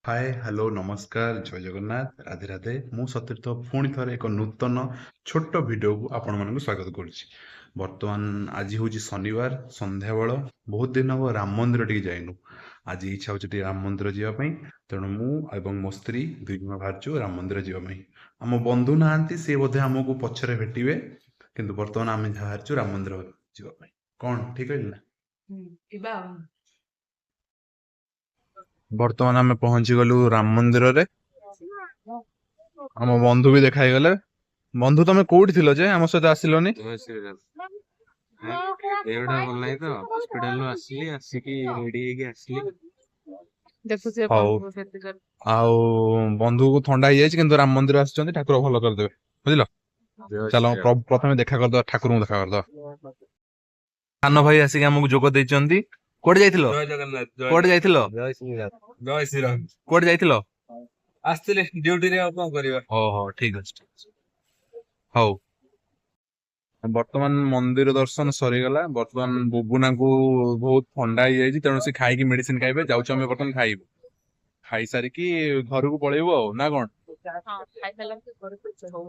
ହାଏ hello ନମସ୍କାର ଜୟ ଜଗନ୍ନାଥ ରାଧେ ରାଧେ ମୁଁ ସତୀର୍ଥ ପୁଣି ଥରେ ଏକ ନୂତନ ଛୋଟ ଭିଡ଼ିଓକୁ ଆପଣମାନଙ୍କୁ ସ୍ୱାଗତ କରୁଛି। ବର୍ତ୍ତମାନ ଆଜି ହେଉଛି ଶନିବାର ସନ୍ଧ୍ୟାବେଳ। ବହୁତ ଦିନ ହେବ ରାମ ମନ୍ଦିର ଟିକେ ଯାଇନୁ। ଆଜି ଇଚ୍ଛା ହେଉଛି ଟିକେ ରାମ ମନ୍ଦିର ଯିବା ପାଇଁ। ତେଣୁ ମୁଁ ଏବଂ ମୋ ସ୍ତ୍ରୀ ଦୁଇ ଜଣ ବାହାରିଛୁ ରାମ ମନ୍ଦିର ଯିବା ପାଇଁ। ଆମ ବନ୍ଧୁ ନାହାନ୍ତି, ସେ ବୋଧେ ଆମକୁ ପଛରେ ଭେଟିବେ, କିନ୍ତୁ ବର୍ତ୍ତମାନ ଆମେ ବାହାରିଛୁ ରାମ ମନ୍ଦିର ଯିବା ପାଇଁ। କ'ଣ ଠିକ କହିଲି ନା? ଯିବା ଆଉ। ବର୍ତ୍ତମାନ ଆମେ ପହଞ୍ଚି ଗଲୁ ରାମ ମନ୍ଦିରରେ। ଆମ ବନ୍ଧୁ ବି ଦେଖା ହେଇଗଲେ। ବନ୍ଧୁ ତମେ କୋଉଠି ଥିଲ ଯେ ଆମ ସହିତ ଆସିଲନି? ଜୟ ଶ୍ରୀରାମ। ଦେହଟା ଭଲ ନାହିଁ ତ ହସ୍ପିଟାଲରୁ ଆସିଲି, ଆସିକି ରେଡି ହେଇକି ଆସିଲି। ଦେଖୁଛି ହଉ। ଆଉ ବନ୍ଧୁକୁ ଥଣ୍ଡା ହେଇଯାଇଛି, କିନ୍ତୁ ରାମ ମନ୍ଦିର ଆସିଛନ୍ତି, ଠାକୁର ଭଲ କରିଦେବେ, ବୁଝିଲ। ଜୟ ଚାଲ ଶ୍ରୀରାମ। ପ୍ରଥମେ ଦେଖା କରିଦବା, ଠାକୁରଙ୍କୁ ଦେଖା କରିଦବା। ସାନ ଭାଇ ଆସିକି ଆମକୁ ଯୋଗ ଦେଇଛନ୍ତି। କୁଆଡେ ଯାଇଥିଲ? ଜୟ ଜଗନ୍ନାଥ। କୁଆଡେ ଯାଇଥିଲ? ଜୟ ଶ୍ରୀରାମ। ଜୟ ଶ୍ରୀରାମ। କୁଆଡେ ଯାଇଥିଲ? ଆସିଥିଲେ ଡ୍ୟୁଟିରେ, ଆଉ କଣ କରିବା। ଓହୋ, ଠିକ ଅଛି, ଠିକ ଅଛି। ହଉ, ବର୍ତ୍ତମାନ ମନ୍ଦିର ଦର୍ଶନ ସରିଗଲା। ବର୍ତ୍ତମାନ ବୁବୁନାଙ୍କୁ ବହୁତ ଥଣ୍ଡା ହେଇଯାଇଛି, ତେଣୁ ସେ ଖାଇକି ମେଡିସିନ ଖାଇବେ। ଯାଉଛୁ ଆମେ ବର୍ତ୍ତମାନ ଖାଇବୁ। ଖାଇସାରିକି ଘରକୁ ପଳେଇବୁ ଆଉ, ନା କଣ? ହଁ, ଖାଇସାରିଲା ପରେ ଘରକୁ ଯିବୁ।